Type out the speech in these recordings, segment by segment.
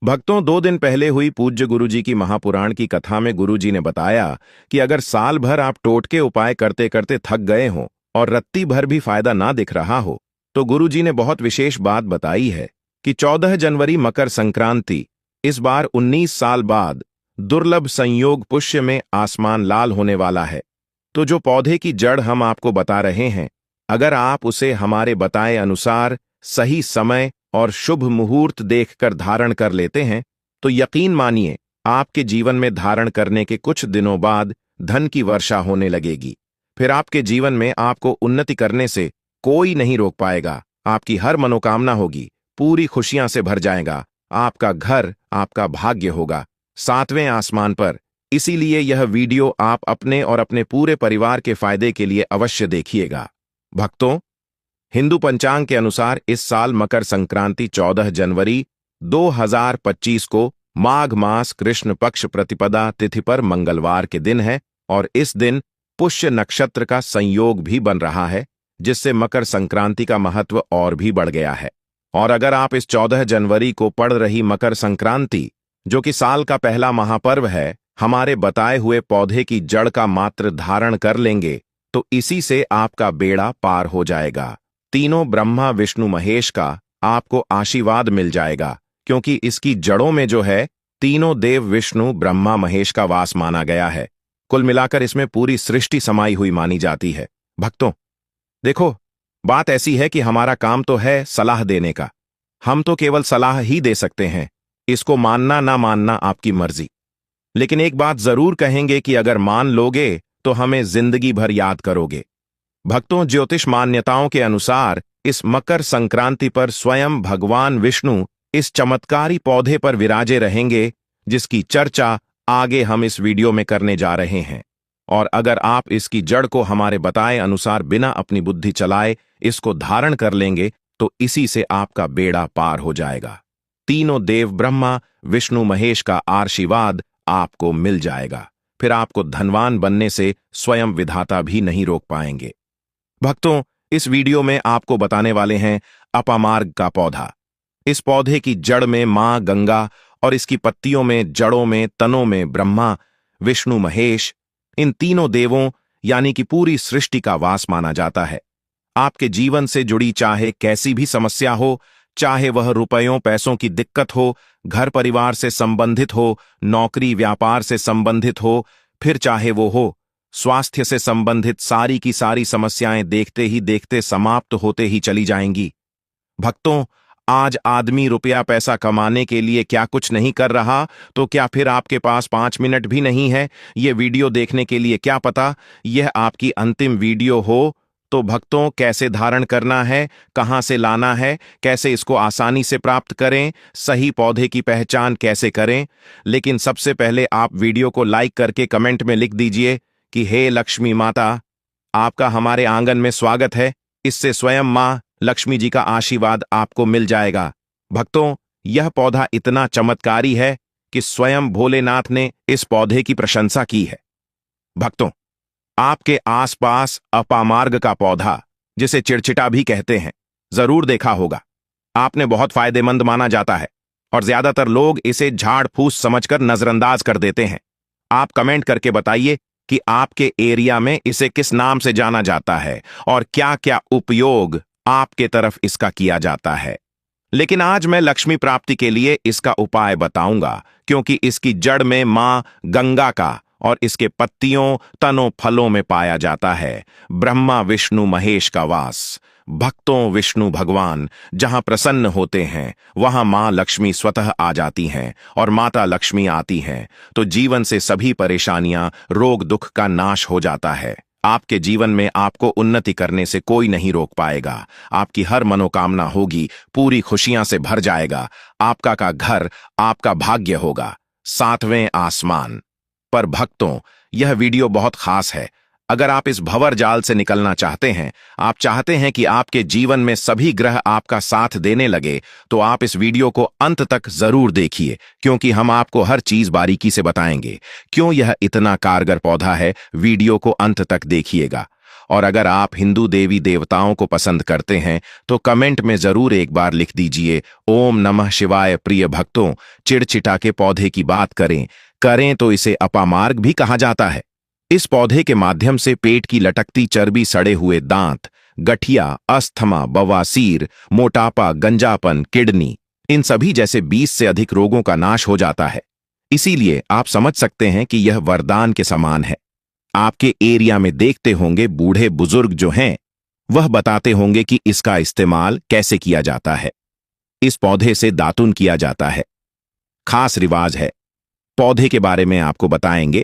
भक्तों, 2 दिन पहले हुई पूज्य गुरुजी की महापुराण की कथा में गुरुजी ने बताया कि अगर साल भर आप टोटके उपाय करते करते थक गए हों और रत्ती भर भी फायदा ना दिख रहा हो, तो गुरुजी ने बहुत विशेष बात बताई है कि 14 जनवरी मकर संक्रांति इस बार 19 साल बाद दुर्लभ संयोग पुष्य में आसमान लाल होने वाला है। तो जो पौधे की जड़ हम आपको बता रहे हैं, अगर आप उसे हमारे बताए अनुसार सही समय और शुभ मुहूर्त देखकर धारण कर लेते हैं, तो यकीन मानिए आपके जीवन में धारण करने के कुछ दिनों बाद धन की वर्षा होने लगेगी। फिर आपके जीवन में आपको उन्नति करने से कोई नहीं रोक पाएगा। आपकी हर मनोकामना होगी, पूरी खुशियां से भर जाएगा। आपका घर आपका भाग्य होगा 7वें आसमान पर। इसीलिए यह वीडियो आप अपने और अपने पूरे परिवार के फायदे के लिए अवश्य देखिएगा। भक्तों, हिंदू पंचांग के अनुसार इस साल मकर संक्रांति 14 जनवरी 2025 को माघ मास कृष्ण पक्ष प्रतिपदा तिथि पर मंगलवार के दिन है और इस दिन पुष्य नक्षत्र का संयोग भी बन रहा है, जिससे मकर संक्रांति का महत्व और भी बढ़ गया है। और अगर आप इस 14 जनवरी को पड़ रही मकर संक्रांति, जो कि साल का पहला महापर्व है, हमारे बताए हुए पौधे की जड़ का मात्र धारण कर लेंगे, तो इसी से आपका बेड़ा पार हो जाएगा। तीनों ब्रह्मा विष्णु महेश का आपको आशीर्वाद मिल जाएगा, क्योंकि इसकी जड़ों में जो है तीनों देव विष्णु ब्रह्मा महेश का वास माना गया है। कुल मिलाकर इसमें पूरी सृष्टि समाई हुई मानी जाती है। भक्तों, देखो, बात ऐसी है कि हमारा काम तो है सलाह देने का। हम तो केवल सलाह ही दे सकते हैं, इसको मानना ना मानना आपकी मर्जी। लेकिन एक बात जरूर कहेंगे कि अगर मान लोगे तो हमें जिंदगी भर याद करोगे। भक्तों, ज्योतिष मान्यताओं के अनुसार इस मकर संक्रांति पर स्वयं भगवान विष्णु इस चमत्कारी पौधे पर विराजे रहेंगे, जिसकी चर्चा आगे हम इस वीडियो में करने जा रहे हैं। और अगर आप इसकी जड़ को हमारे बताए अनुसार बिना अपनी बुद्धि चलाए इसको धारण कर लेंगे, तो इसी से आपका बेड़ा पार हो जाएगा। तीनों देव ब्रह्मा विष्णु महेश का आशीर्वाद आपको मिल जाएगा। फिर आपको धनवान बनने से स्वयं विधाता भी नहीं रोक पाएंगे। भक्तों, इस वीडियो में आपको बताने वाले हैं अपामार्ग का पौधा। इस पौधे की जड़ में मां गंगा और इसकी पत्तियों में, जड़ों में, तनों में ब्रह्मा विष्णु महेश, इन तीनों देवों यानी कि पूरी सृष्टि का वास माना जाता है। आपके जीवन से जुड़ी चाहे कैसी भी समस्या हो, चाहे वह रुपयों पैसों की दिक्कत हो, घर परिवार से संबंधित हो, नौकरी व्यापार से संबंधित हो, फिर चाहे वो हो स्वास्थ्य से संबंधित, सारी की सारी समस्याएं देखते ही देखते समाप्त होते ही चली जाएंगी। भक्तों, आज आदमी रुपया पैसा कमाने के लिए क्या कुछ नहीं कर रहा, तो क्या फिर आपके पास 5 मिनट भी नहीं है ये वीडियो देखने के लिए? क्या पता यह आपकी अंतिम वीडियो हो। तो भक्तों, कैसे धारण करना है, कहां से लाना है, कैसे इसको आसानी से प्राप्त करें, सही पौधे की पहचान कैसे करें। लेकिन सबसे पहले आप वीडियो को लाइक करके कमेंट में लिख दीजिए कि हे लक्ष्मी माता, आपका हमारे आंगन में स्वागत है। इससे स्वयं मां लक्ष्मी जी का आशीर्वाद आपको मिल जाएगा। भक्तों, यह पौधा इतना चमत्कारी है कि स्वयं भोलेनाथ ने इस पौधे की प्रशंसा की है। भक्तों, आपके आसपास अपामार्ग का पौधा, जिसे चिड़चिटा भी कहते हैं, जरूर देखा होगा। आपने बहुत फायदेमंद माना जाता है और ज्यादातर लोग इसे झाड़ फूस समझकर नजरअंदाज कर देते हैं। आप कमेंट करके बताइए कि आपके एरिया में इसे किस नाम से जाना जाता है और क्या क्या उपयोग आपके तरफ इसका किया जाता है। लेकिन आज मैं लक्ष्मी प्राप्ति के लिए इसका उपाय बताऊंगा, क्योंकि इसकी जड़ में मां गंगा का और इसके पत्तियों तनों फलों में पाया जाता है ब्रह्मा विष्णु महेश का वास। भक्तों, विष्णु भगवान जहां प्रसन्न होते हैं वहां मां लक्ष्मी स्वतः आ जाती हैं और माता लक्ष्मी आती हैं, तो जीवन से सभी परेशानियां, रोग दुख का नाश हो जाता है। आपके जीवन में आपको उन्नति करने से कोई नहीं रोक पाएगा। आपकी हर मनोकामना होगी, पूरी खुशियां से भर जाएगा। आपका का घर आपका भाग्य होगा 7वें आसमान पर। भक्तों, यह वीडियो बहुत खास है। अगर आप इस भंवर जाल से निकलना चाहते हैं, आप चाहते हैं कि आपके जीवन में सभी ग्रह आपका साथ देने लगे, तो आप इस वीडियो को अंत तक जरूर देखिए, क्योंकि हम आपको हर चीज बारीकी से बताएंगे। क्यों यह इतना कारगर पौधा है, वीडियो को अंत तक देखिएगा। और अगर आप हिंदू देवी देवताओं को पसंद करते हैं तो कमेंट में जरूर एक बार लिख दीजिए ओम नमः शिवाय। प्रिय भक्तों, चिड़चिटा के पौधे की बात करें तो इसे अपामार्ग भी कहा जाता है। इस पौधे के माध्यम से पेट की लटकती चर्बी, सड़े हुए दांत, गठिया, अस्थमा, बवासीर, मोटापा, गंजापन, किडनी, इन सभी जैसे 20 से अधिक रोगों का नाश हो जाता है। इसीलिए आप समझ सकते हैं कि यह वरदान के समान है। आपके एरिया में देखते होंगे बूढ़े बुजुर्ग जो हैं, वह बताते होंगे कि इसका इस्तेमाल कैसे किया जाता है। इस पौधे से दातुन किया जाता है, खास रिवाज है। पौधे के बारे में आपको बताएंगे,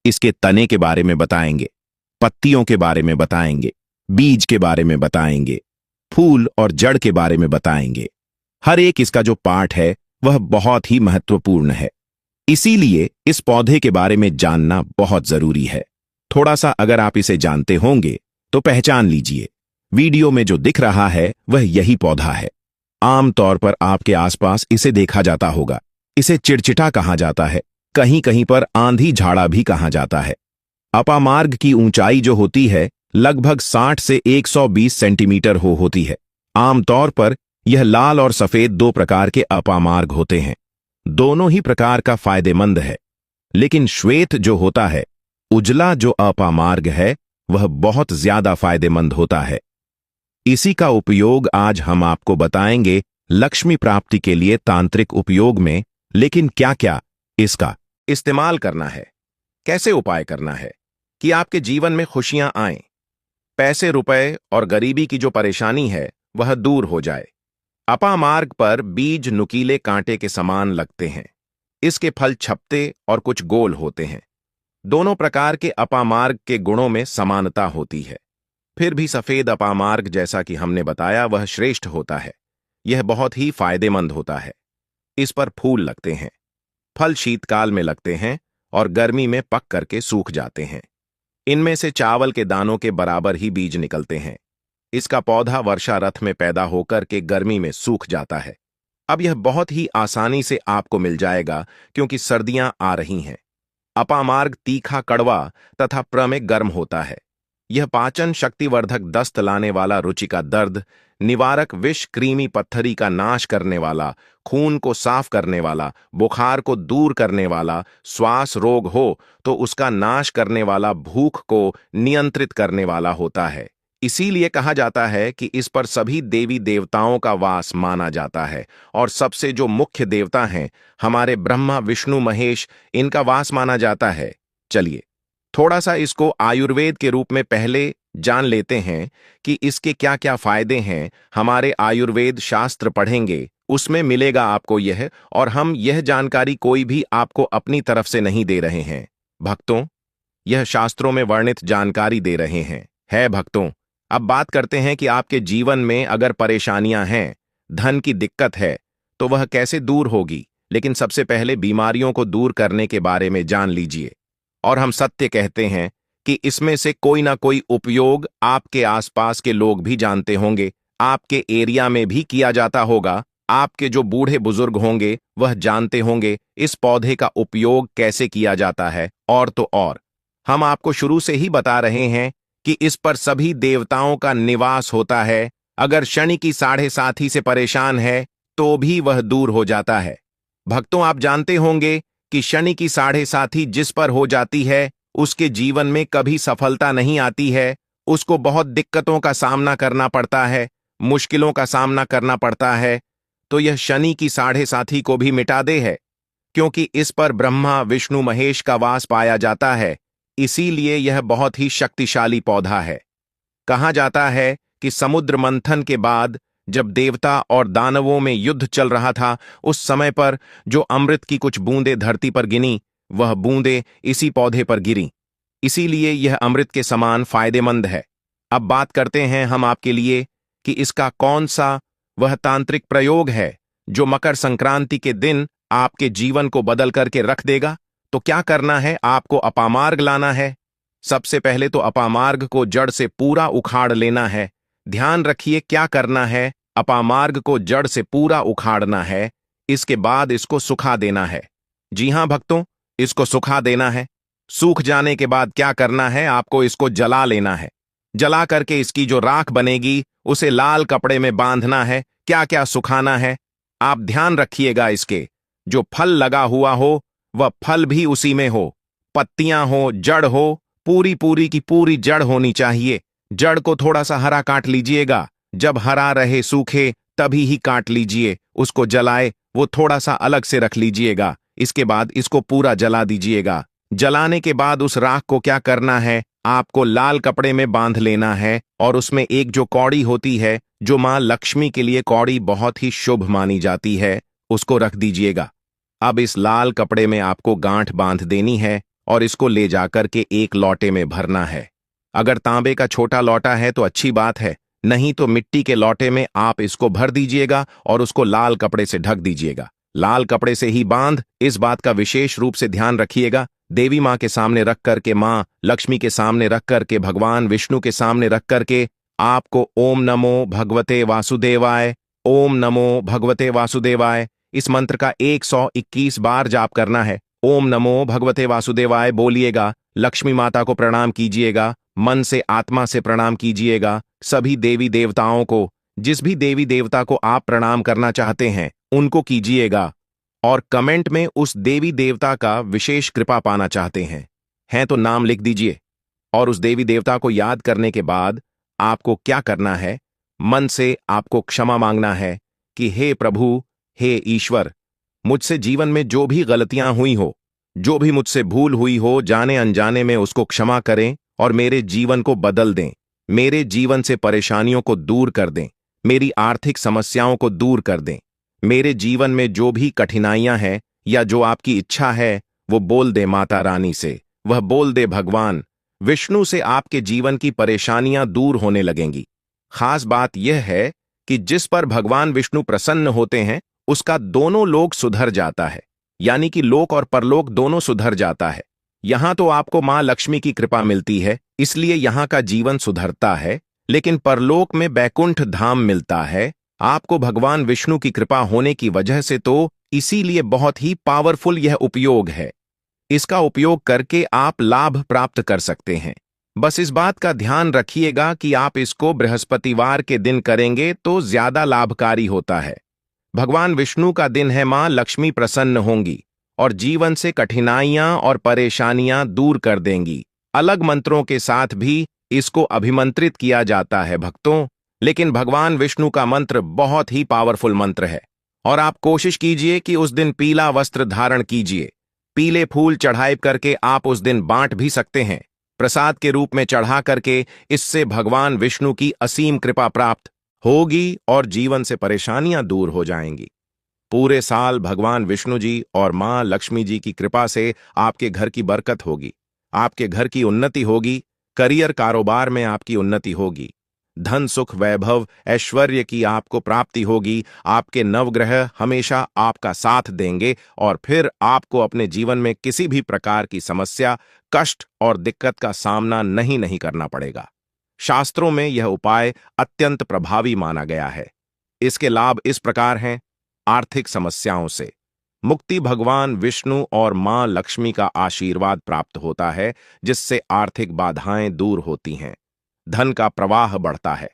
इसके तने के बारे में बताएंगे, पत्तियों के बारे में बताएंगे, बीज के बारे में बताएंगे, फूल और जड़ के बारे में बताएंगे। हर एक इसका जो पार्ट है वह बहुत ही महत्वपूर्ण है। इसीलिए इस पौधे के बारे में जानना बहुत जरूरी है। थोड़ा सा अगर आप इसे जानते होंगे तो पहचान लीजिए। वीडियो में जो दिख रहा है वह यही पौधा है। आमतौर पर आपके आसपास इसे देखा जाता होगा। इसे चिड़चिटा कहा जाता है, कहीं कहीं पर आंधी झाड़ा भी कहा जाता है। अपामार्ग की ऊंचाई जो होती है लगभग 60 से 120 सेंटीमीटर होती है। आमतौर पर यह लाल और सफेद दो प्रकार के अपामार्ग होते हैं। दोनों ही प्रकार का फायदेमंद है, लेकिन श्वेत जो होता है, उजला जो अपामार्ग है, वह बहुत ज्यादा फायदेमंद होता है। इसी का उपयोग आज हम आपको बताएंगे लक्ष्मी प्राप्ति के लिए तांत्रिक उपयोग में। लेकिन क्या क्या इसका इस्तेमाल करना है, कैसे उपाय करना है कि आपके जीवन में खुशियां आएं, पैसे रुपए और गरीबी की जो परेशानी है वह दूर हो जाए। अपामार्ग पर बीज नुकीले कांटे के समान लगते हैं। इसके फल छपते और कुछ गोल होते हैं। दोनों प्रकार के अपामार्ग के गुणों में समानता होती है। फिर भी सफेद अपामार्ग, जैसा कि हमने बताया, वह श्रेष्ठ होता है। यह बहुत ही फायदेमंद होता है। इस पर फूल लगते हैं। फल शीतकाल में लगते हैं और गर्मी में पक करके सूख जाते हैं। इनमें से चावल के दानों के बराबर ही बीज निकलते हैं। इसका पौधा वर्षा रथ में पैदा होकर के गर्मी में सूख जाता है। अब यह बहुत ही आसानी से आपको मिल जाएगा क्योंकि सर्दियां आ रही हैं। अपामार्ग तीखा, कड़वा तथा प्र में गर्म होता है। यह पाचन शक्तिवर्धक, दस्त लाने वाला, रुचि का दर्द निवारक, विष कृमि पत्थरी का नाश करने वाला, खून को साफ करने वाला, बुखार को दूर करने वाला, श्वास रोग हो तो उसका नाश करने वाला, भूख को नियंत्रित करने वाला होता है। इसीलिए कहा जाता है कि इस पर सभी देवी देवताओं का वास माना जाता है और सबसे जो मुख्य देवता हैं हमारे ब्रह्मा, विष्णु, महेश, इनका वास माना जाता है। चलिए थोड़ा सा इसको आयुर्वेद के रूप में पहले जान लेते हैं कि इसके क्या क्या फायदे हैं। हमारे आयुर्वेद शास्त्र पढ़ेंगे, उसमें मिलेगा आपको यह, और हम यह जानकारी कोई भी आपको अपनी तरफ से नहीं दे रहे हैं भक्तों, यह शास्त्रों में वर्णित जानकारी दे रहे हैं। है भक्तों, अब बात करते हैं कि आपके जीवन में अगर परेशानियां हैं, धन की दिक्कत है, तो वह कैसे दूर होगी। लेकिन सबसे पहले बीमारियों को दूर करने के बारे में जान लीजिए। और हम सत्य कहते हैं कि इसमें से कोई ना कोई उपयोग आपके आसपास के लोग भी जानते होंगे, आपके एरिया में भी किया जाता होगा। आपके जो बूढ़े बुजुर्ग होंगे वह जानते होंगे इस पौधे का उपयोग कैसे किया जाता है। और तो और हम आपको शुरू से ही बता रहे हैं कि इस पर सभी देवताओं का निवास होता है। अगर शनि की 7.5 से परेशान है तो भी वह दूर हो जाता है। भक्तों, आप जानते होंगे कि शनि की 7.5 जिस पर हो जाती है उसके जीवन में कभी सफलता नहीं आती है। उसको बहुत दिक्कतों का सामना करना पड़ता है, मुश्किलों का सामना करना पड़ता है। तो यह शनि की 7.5 को भी मिटा दे है, क्योंकि इस पर ब्रह्मा, विष्णु, महेश का वास पाया जाता है। इसीलिए यह बहुत ही शक्तिशाली पौधा है। कहा जाता है कि समुद्र मंथन के बाद जब देवता और दानवों में युद्ध चल रहा था, उस समय पर जो अमृत की कुछ बूंदें धरती पर गिनी, वह बूंदें इसी पौधे पर गिरी। इसीलिए यह अमृत के समान फायदेमंद है। अब बात करते हैं हम आपके लिए कि इसका कौन सा वह तांत्रिक प्रयोग है जो मकर संक्रांति के दिन आपके जीवन को बदल करके रख देगा। तो क्या करना है, आपको अपामार्ग लाना है। सबसे पहले तो अपामार्ग को जड़ से पूरा उखाड़ लेना है। ध्यान रखिए क्या करना है, अपामार्ग को जड़ से पूरा उखाड़ना है। इसके बाद इसको सुखा देना है। जी हां भक्तों, इसको सुखा देना है। सूख जाने के बाद क्या करना है, आपको इसको जला लेना है। जला करके इसकी जो राख बनेगी उसे लाल कपड़े में बांधना है। क्या क्या सुखाना है आप ध्यान रखिएगा। इसके जो फल लगा हुआ हो वह फल भी उसी में हो, पत्तियां हो, जड़ हो, पूरी पूरी की पूरी जड़ होनी चाहिए। जड़ को थोड़ा सा हरा काट लीजिएगा, जब हरा रहे सूखे तभी ही काट लीजिए। उसको जलाए वो थोड़ा सा अलग से रख लीजिएगा। इसके बाद इसको पूरा जला दीजिएगा। जलाने के बाद उस राख को क्या करना है, आपको लाल कपड़े में बांध लेना है और उसमें एक जो कौड़ी होती है, जो मां लक्ष्मी के लिए कौड़ी बहुत ही शुभ मानी जाती है, उसको रख दीजिएगा। अब इस लाल कपड़े में आपको गांठ बांध देनी है और इसको ले जाकर के एक लोटे में भरना है। अगर तांबे का छोटा लोटा है तो अच्छी बात है, नहीं तो मिट्टी के लोटे में आप इसको भर दीजिएगा और उसको लाल कपड़े से ढक दीजिएगा। लाल कपड़े से ही बांध। इस बात का विशेष रूप से ध्यान रखिएगा, देवी मां के सामने रख करके, मां लक्ष्मी के सामने रख करके, भगवान विष्णु के सामने रख करके आपको ओम नमो भगवते वासुदेवाय, ओम नमो भगवते वासुदेवाय इस मंत्र का 121 बार जाप करना है। ओम नमो भगवते वासुदेवाय बोलिएगा। लक्ष्मी माता को प्रणाम कीजिएगा, मन से आत्मा से प्रणाम कीजिएगा। सभी देवी देवताओं को, जिस भी देवी देवता को आप प्रणाम करना चाहते हैं उनको कीजिएगा। और कमेंट में उस देवी देवता का विशेष कृपा पाना चाहते हैं तो नाम लिख दीजिए। और उस देवी देवता को याद करने के बाद आपको क्या करना है, मन से आपको क्षमा मांगना है कि हे प्रभु, हे ईश्वर, मुझसे जीवन में जो भी गलतियां हुई हो, जो भी मुझसे भूल हुई हो, जाने अनजाने में उसको क्षमा करें और मेरे जीवन को बदल दें। मेरे जीवन से परेशानियों को दूर कर दें, मेरी आर्थिक समस्याओं को दूर कर दें। मेरे जीवन में जो भी कठिनाइयां हैं या जो आपकी इच्छा है वो बोल दे माता रानी से, वह बोल दे भगवान विष्णु से। आपके जीवन की परेशानियां दूर होने लगेंगी। खास बात यह है कि जिस पर भगवान विष्णु प्रसन्न होते हैं उसका दोनों लोक सुधर जाता है, यानी कि लोक और परलोक दोनों सुधर जाता है। यहां तो आपको मां लक्ष्मी की कृपा मिलती है, इसलिए यहां का जीवन सुधरता है, लेकिन परलोक में बैकुंठ धाम मिलता है आपको भगवान विष्णु की कृपा होने की वजह से। तो इसीलिए बहुत ही पावरफुल यह उपयोग है। इसका उपयोग करके आप लाभ प्राप्त कर सकते हैं। बस इस बात का ध्यान रखिएगा कि आप इसको बृहस्पतिवार के दिन करेंगे तो ज्यादा लाभकारी होता है। भगवान विष्णु का दिन है, मां लक्ष्मी प्रसन्न होंगी और जीवन से कठिनाइयां और परेशानियां दूर कर देंगी। अलग मंत्रों के साथ भी इसको अभिमंत्रित किया जाता है भक्तों, लेकिन भगवान विष्णु का मंत्र बहुत ही पावरफुल मंत्र है। और आप कोशिश कीजिए कि उस दिन पीला वस्त्र धारण कीजिए। पीले फूल चढ़ाई करके आप उस दिन बांट भी सकते हैं, प्रसाद के रूप में चढ़ा करके। इससे भगवान विष्णु की असीम कृपा प्राप्त होगी और जीवन से परेशानियां दूर हो जाएंगी। पूरे साल भगवान विष्णु जी और मां लक्ष्मी जी की कृपा से आपके घर की बरकत होगी, आपके घर की उन्नति होगी, करियर कारोबार में आपकी उन्नति होगी, धन सुख वैभव ऐश्वर्य की आपको प्राप्ति होगी। आपके नवग्रह हमेशा आपका साथ देंगे और फिर आपको अपने जीवन में किसी भी प्रकार की समस्या, कष्ट और दिक्कत का सामना नहीं करना पड़ेगा। शास्त्रों में यह उपाय अत्यंत प्रभावी माना गया है। इसके लाभ इस प्रकार हैं। आर्थिक समस्याओं से मुक्ति, भगवान विष्णु और मां लक्ष्मी का आशीर्वाद प्राप्त होता है, जिससे आर्थिक बाधाएं दूर होती हैं, धन का प्रवाह बढ़ता है।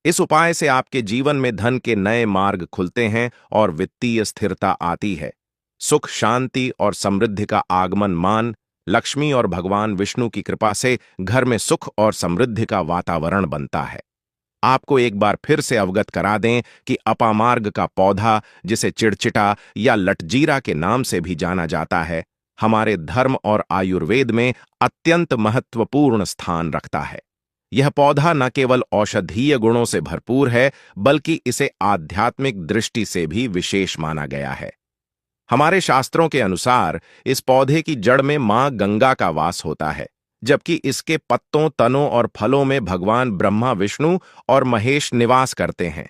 इस उपाय से आपके जीवन में धन के नए मार्ग खुलते हैं और वित्तीय स्थिरता आती है। सुख, शांति और समृद्धि का आगमन मान लक्ष्मी और भगवान विष्णु की कृपा से घर में सुख और समृद्धि का वातावरण बनता है। आपको एक बार फिर से अवगत करा दें कि अपामार्ग का पौधा, जिसे चिड़चिटा या लटजीरा के नाम से भी जाना जाता है, हमारे धर्म और आयुर्वेद में अत्यंत महत्वपूर्ण स्थान रखता है। यह पौधा न केवल औषधीय गुणों से भरपूर है, बल्कि इसे आध्यात्मिक दृष्टि से भी विशेष माना गया है। हमारे शास्त्रों के अनुसार इस पौधे की जड़ में मां गंगा का वास होता है, जबकि इसके पत्तों, तनों और फलों में भगवान ब्रह्मा, विष्णु और महेश निवास करते हैं।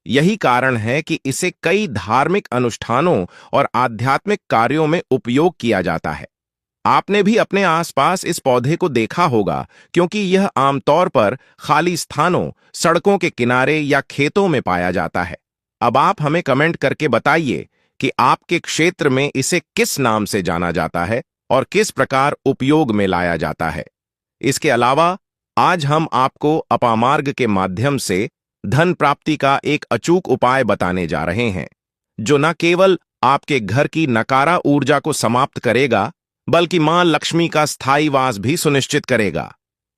यही कारण है कि इसे कई धार्मिक अनुष्ठानों और आध्यात्मिक कार्यों में उपयोग किया जाता है। आपने भी अपने आसपास इस पौधे को देखा होगा, क्योंकि यह आमतौर पर खाली स्थानों, सड़कों के किनारे या खेतों में पाया जाता है। अब आप हमें कमेंट करके बताइए कि आपके क्षेत्र में इसे किस नाम से जाना जाता है और किस प्रकार उपयोग में लाया जाता है। इसके अलावा आज हम आपको अपामार्ग के माध्यम से धन प्राप्ति का एक अचूक उपाय बताने जा रहे हैं, जो न केवल आपके घर की नकारा ऊर्जा को समाप्त करेगा, बल्कि मां लक्ष्मी का स्थायी वास भी सुनिश्चित करेगा।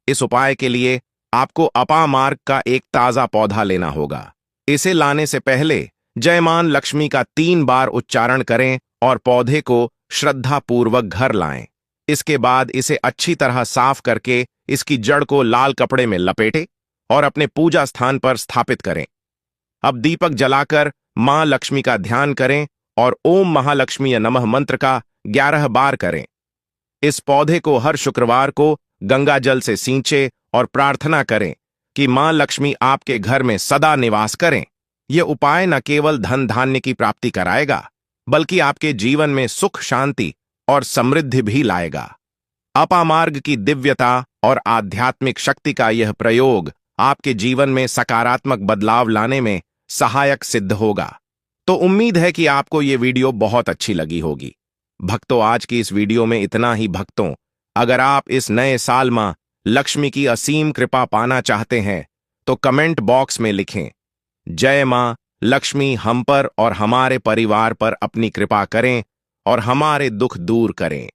इस उपाय के लिए आपको अपामार्ग का एक ताजा पौधा लेना होगा। इसे लाने से पहले जयमान लक्ष्मी का 3 बार उच्चारण करें और पौधे को श्रद्धापूर्वक घर लाएं। इसके बाद इसे अच्छी तरह साफ करके इसकी जड़ को लाल कपड़े में लपेटें और अपने पूजा स्थान पर स्थापित करें। अब दीपक जलाकर मां लक्ष्मी का ध्यान करें और ओम महालक्ष्मी नमः मंत्र का 11 बार करें। इस पौधे को हर शुक्रवार को गंगा जल से सींचे और प्रार्थना करें कि मां लक्ष्मी आपके घर में सदा निवास करें। यह उपाय न केवल धन धान्य की प्राप्ति कराएगा, बल्कि आपके जीवन में सुख, शांति और समृद्धि भी लाएगा। अपामार्ग की दिव्यता और आध्यात्मिक शक्ति का यह प्रयोग आपके जीवन में सकारात्मक बदलाव लाने में सहायक सिद्ध होगा। तो उम्मीद है कि आपको यह वीडियो बहुत अच्छी लगी होगी। भक्तों, आज की इस वीडियो में इतना ही। भक्तों, अगर आप इस नए साल मां लक्ष्मी की असीम कृपा पाना चाहते हैं तो कमेंट बॉक्स में लिखें, जय मां लक्ष्मी हम पर और हमारे परिवार पर अपनी कृपा करें और हमारे दुख दूर करें।